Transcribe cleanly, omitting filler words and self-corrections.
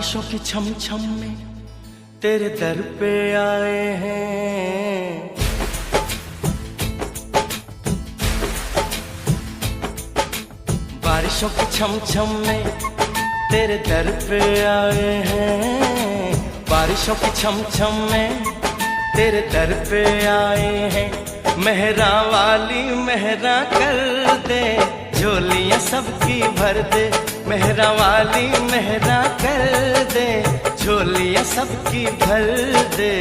बारिशों की छम छम में तेरे दर पे आए हैं। बारिशों की छम छम में तेरे दर पे आए हैं। बारिशों की छम छम में तेरे दर पे आए हैं। मेहरा वाली मेहरा कर दे, झोलियां सबकी भर दे। मेहरा वाली मेहरा कर दे, झोलियां सबकी भर दे।